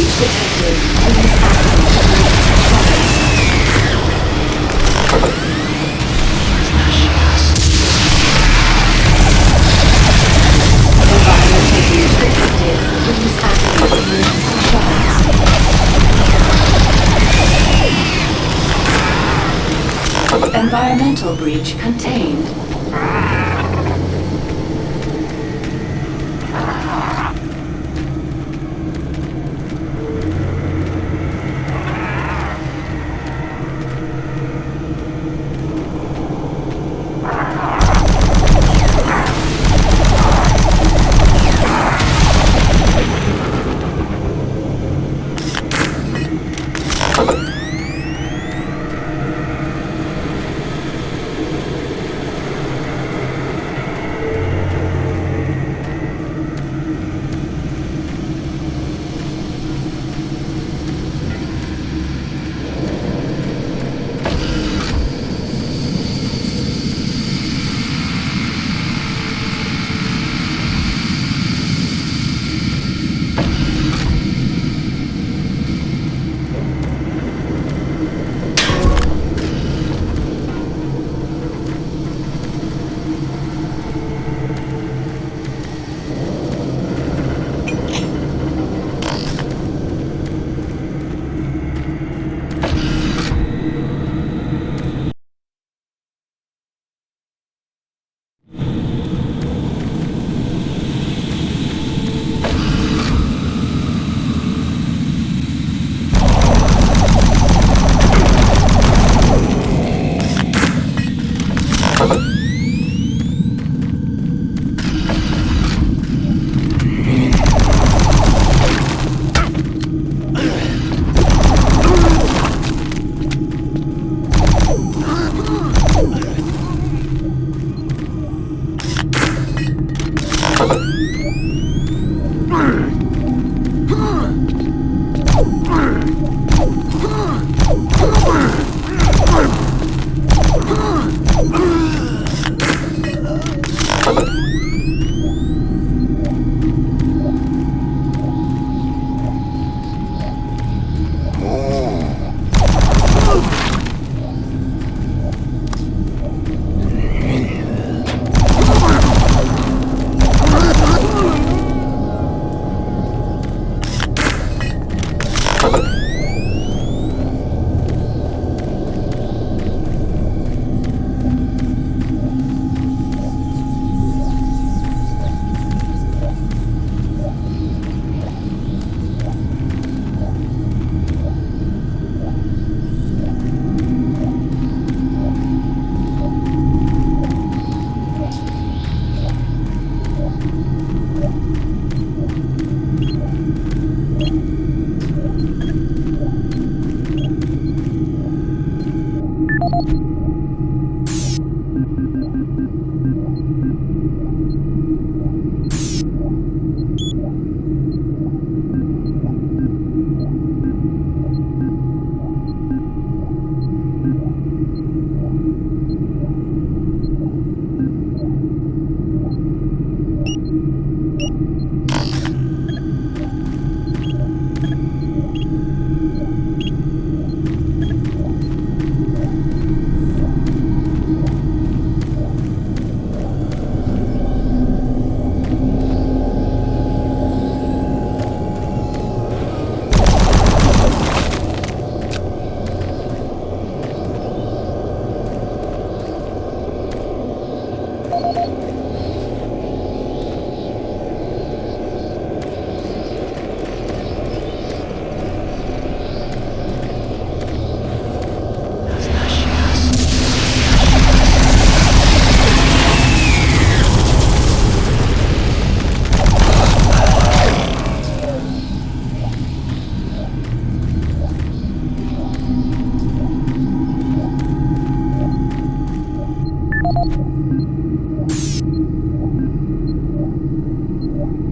breach detected. Please activate environmental breach detected. Please activate emergency shutters. Environmental breach contained.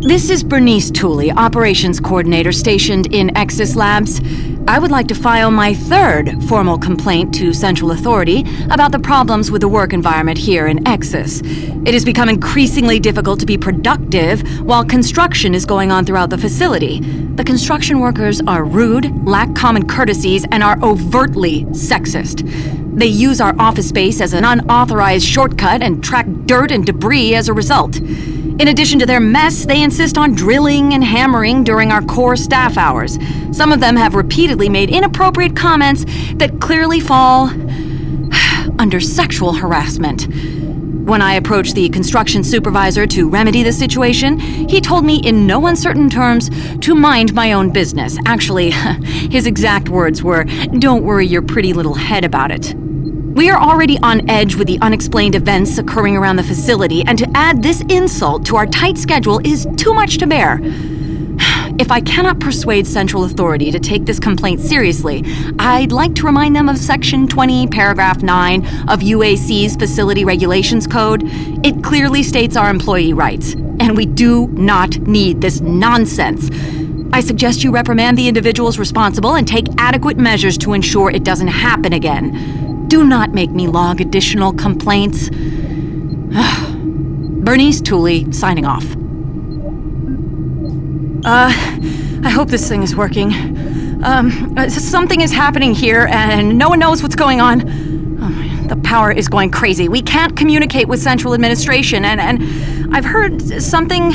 This is Bernice Tooley, Operations Coordinator stationed in Exis Labs. I would like to file my third formal complaint to Central Authority about the problems with the work environment here in Exis. It has become increasingly difficult to be productive while construction is going on throughout the facility. The construction workers are rude, lack common courtesies, and are overtly sexist. They use our office space as an unauthorized shortcut and track dirt and debris as a result. In addition to their mess, they insist on drilling and hammering during our core staff hours. Some of them have repeatedly made inappropriate comments that clearly fall under sexual harassment. When I approached the construction supervisor to remedy the situation, he told me in no uncertain terms to mind my own business. Actually, his exact words were, "Don't worry your pretty little head about it." We are already on edge with the unexplained events occurring around the facility, and to add this insult to our tight schedule is too much to bear. If I cannot persuade Central Authority to take this complaint seriously, I'd like to remind them of Section 20, Paragraph 9 of UAC's Facility Regulations Code. It clearly states our employee rights, and we do not need this nonsense. I suggest you reprimand the individuals responsible and take adequate measures to ensure it doesn't happen again. Do not make me log additional complaints. Bernice Tooley, signing off. I hope this thing is working. Something is happening here, and no one knows what's going on. Oh man, the power is going crazy. We can't communicate with Central Administration, and I've heard something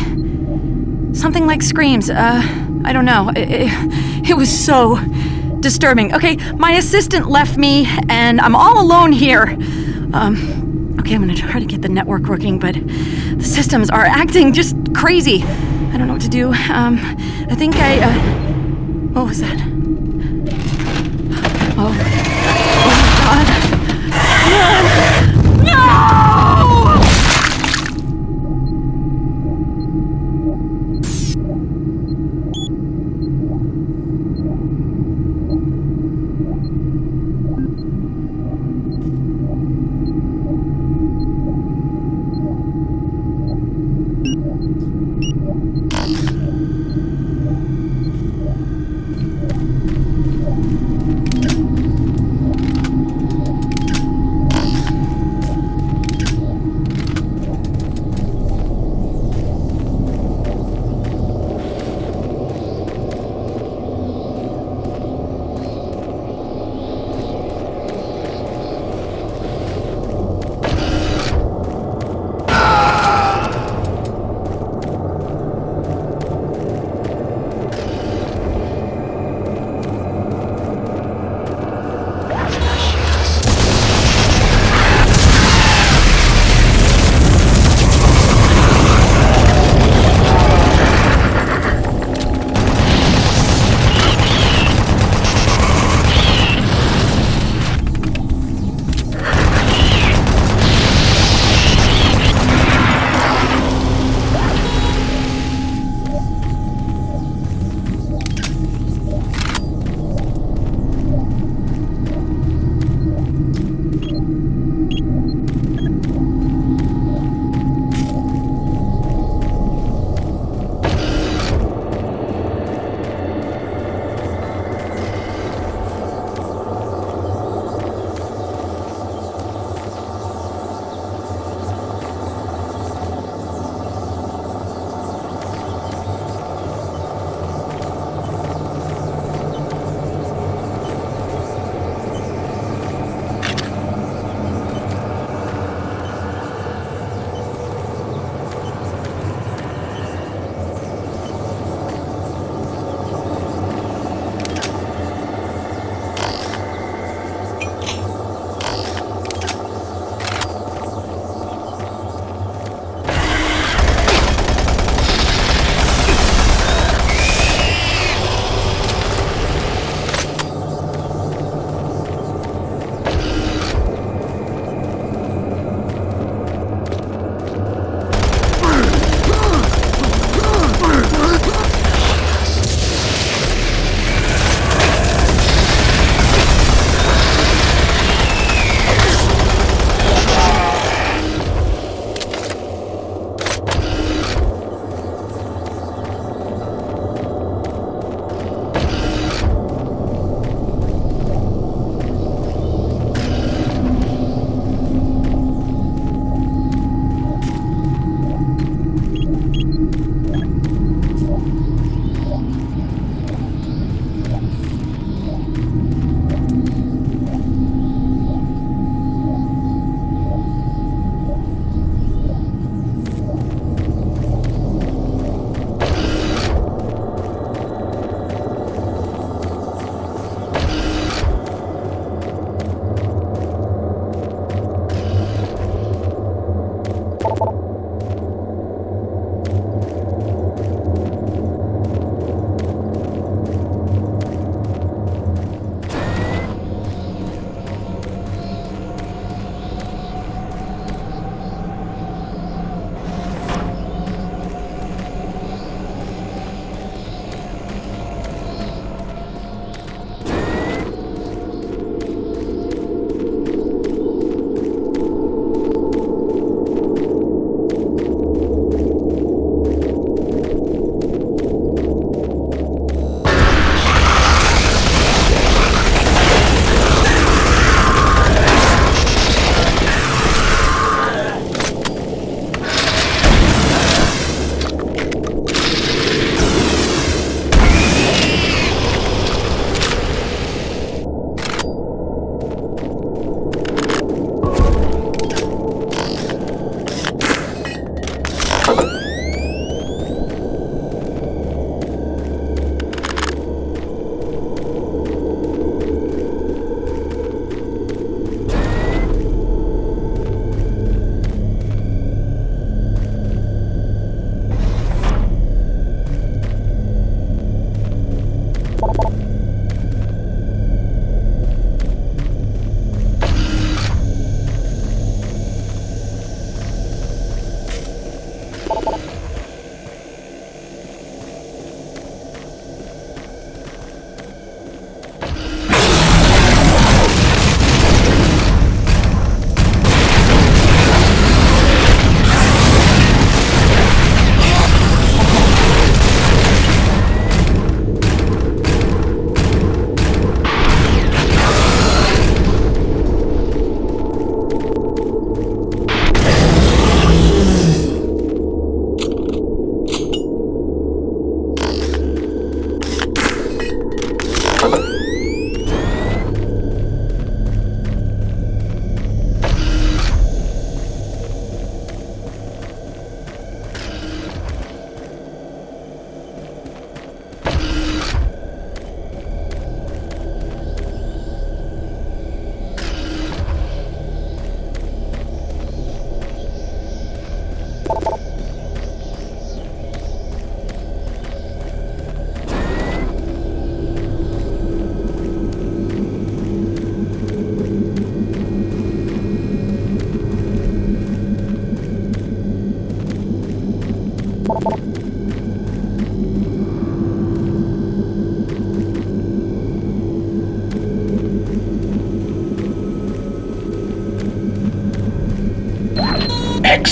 like screams. I don't know. It was so disturbing. Okay, my assistant left me, and I'm all alone here. Okay, I'm gonna try to get the network working, but the systems are acting just crazy. I don't know what to do. I think what was that? Oh my God. No!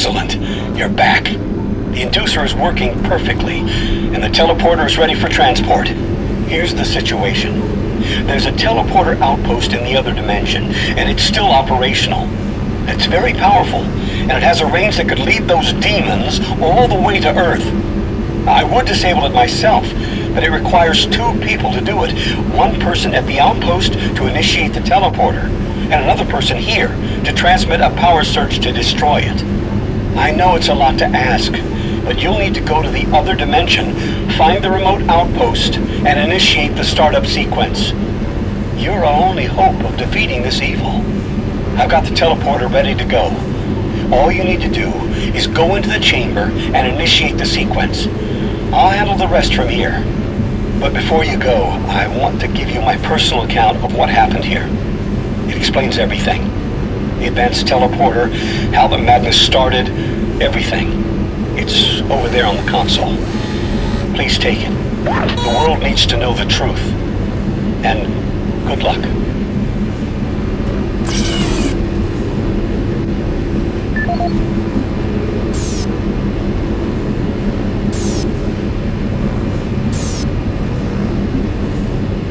Excellent. You're back. The inducer is working perfectly, and the teleporter is ready for transport. Here's the situation. There's a teleporter outpost in the other dimension, and it's still operational. It's very powerful, and it has a range that could lead those demons all the way to Earth. I would disable it myself, but it requires 2 people to do it. One person at the outpost to initiate the teleporter, and another person here to transmit a power surge to destroy it. I know it's a lot to ask, but you'll need to go to the other dimension, find the remote outpost, and initiate the startup sequence. You're our only hope of defeating this evil. I've got the teleporter ready to go. All you need to do is go into the chamber and initiate the sequence. I'll handle the rest from here. But before you go, I want to give you my personal account of what happened here. It explains everything. The advanced teleporter, how the madness started, everything. It's over there on the console. Please take it. The world needs to know the truth. And good luck.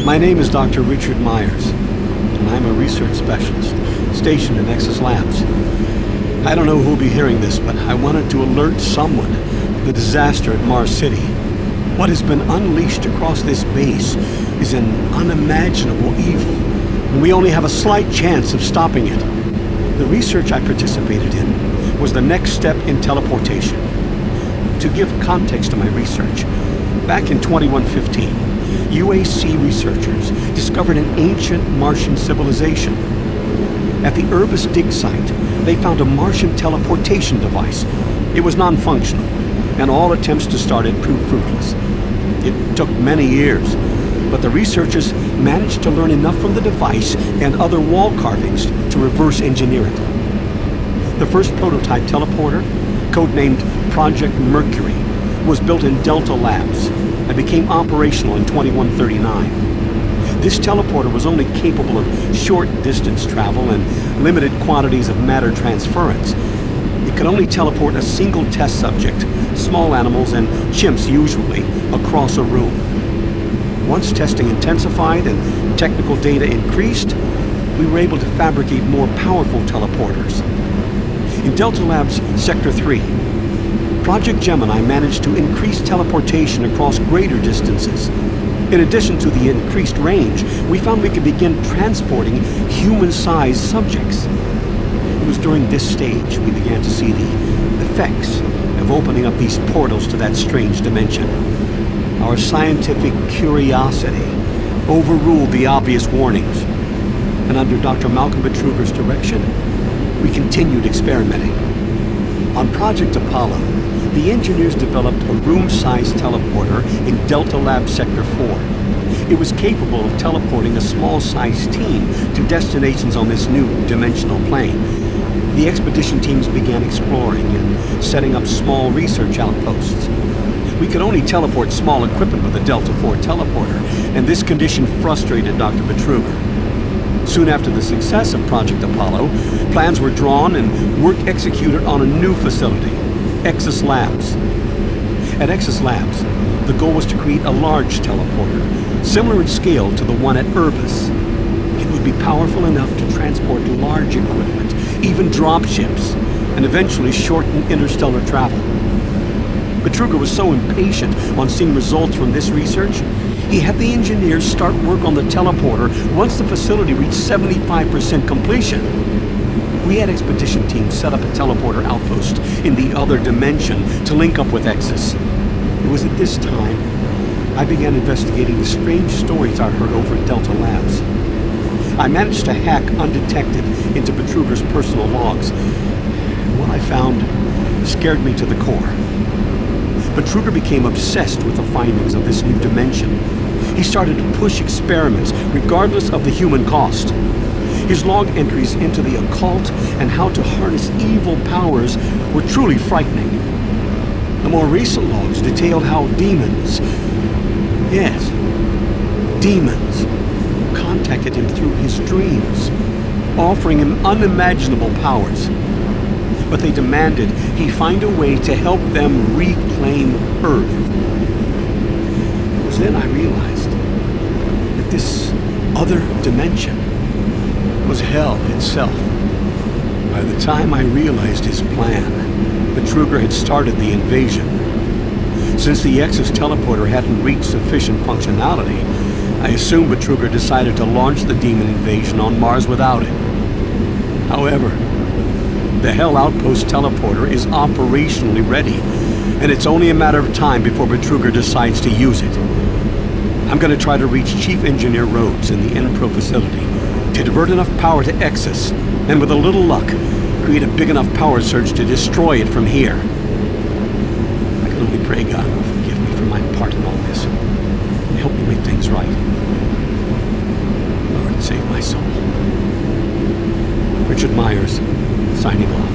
My name is Dr. Richard Myers, and I'm a research specialist stationed in Nexus Labs. I don't know who will be hearing this, but I wanted to alert someone of the disaster at Mars City. What has been unleashed across this base is an unimaginable evil, and we only have a slight chance of stopping it. The research I participated in was the next step in teleportation. To give context to my research, back in 2115, UAC researchers discovered an ancient Martian civilization. At the Urbis dig site, they found a Martian teleportation device. It was non-functional, and all attempts to start it proved fruitless. It took many years, but the researchers managed to learn enough from the device and other wall carvings to reverse engineer it. The first prototype teleporter, codenamed Project Mercury, was built in Delta Labs and became operational in 2139. This teleporter was only capable of short distance travel and limited quantities of matter transference. It could only teleport a single test subject, small animals and chimps usually, across a room. Once testing intensified and technical data increased, we were able to fabricate more powerful teleporters. In Delta Labs Sector 3, Project Gemini managed to increase teleportation across greater distances. In addition to the increased range, we found we could begin transporting human-sized subjects. It was during this stage we began to see the effects of opening up these portals to that strange dimension. Our scientific curiosity overruled the obvious warnings, and under Dr. Malcolm Betruger's direction, we continued experimenting. On Project Apollo, the engineers developed a room-sized teleporter in Delta Lab Sector 4. It was capable of teleporting a small-sized team to destinations on this new dimensional plane. The expedition teams began exploring and setting up small research outposts. We could only teleport small equipment with the Delta 4 teleporter, and this condition frustrated Dr. Betruger. Soon after the success of Project Apollo, plans were drawn and work executed on a new facility, Exus Labs. At Exus Labs, the goal was to create a large teleporter, similar in scale to the one at Urbis. It would be powerful enough to transport large equipment, even dropships, and eventually shorten interstellar travel. Betruger was so impatient on seeing results from this research, he had the engineers start work on the teleporter once the facility reached 75% completion. We had expedition teams set up a teleporter outpost in the other dimension to link up with Exus. It was at this time I began investigating the strange stories I heard over at Delta Labs. I managed to hack undetected into Betruger's personal logs. What I found scared me to the core. Betruger became obsessed with the findings of this new dimension. He started to push experiments regardless of the human cost. His log entries into the occult and how to harness evil powers were truly frightening. The more recent logs detailed how demons, yes, demons, contacted him through his dreams, offering him unimaginable powers. but they demanded he find a way to help them reclaim Earth. It was then I realized that this other dimension was hell itself. By the time I realized his plan, Betruger had started the invasion. Since the Exus teleporter hadn't reached sufficient functionality, I assumed Betruger decided to launch the demon invasion on Mars without it. However, the Hell Outpost teleporter is operationally ready, and it's only a matter of time before Betruger decides to use it. I'm going to try to reach Chief Engineer Rhodes in the Enpro facility to divert enough power to Exus, and with a little luck, create a big enough power surge to destroy it from here. I can only pray God will forgive me for my part in all this, and help me make things right. Lord, save my soul. Richard Myers, signing off.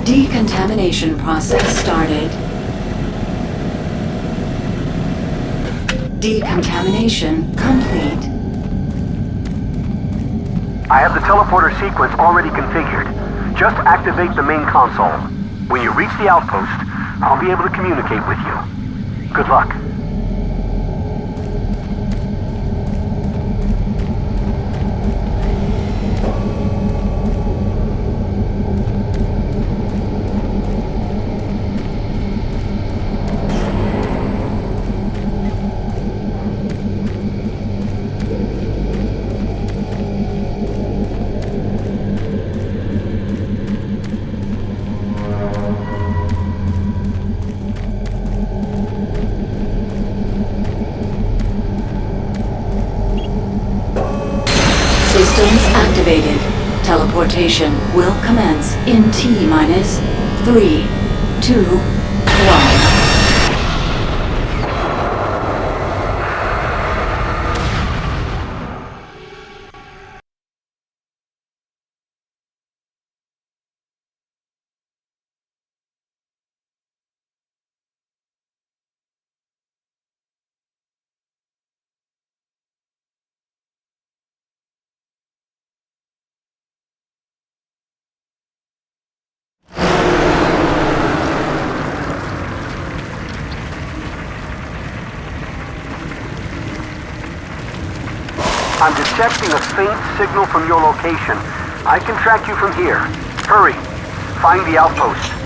Decontamination process started. Decontamination complete. I have the teleporter sequence already configured. Just activate the main console. When you reach the outpost, I'll be able to communicate with you. Good luck. Systems activated. Teleportation will commence in T-minus 3, 2, 1. I'm detecting a faint signal from your location. I can track you from here. Hurry. Find the outpost.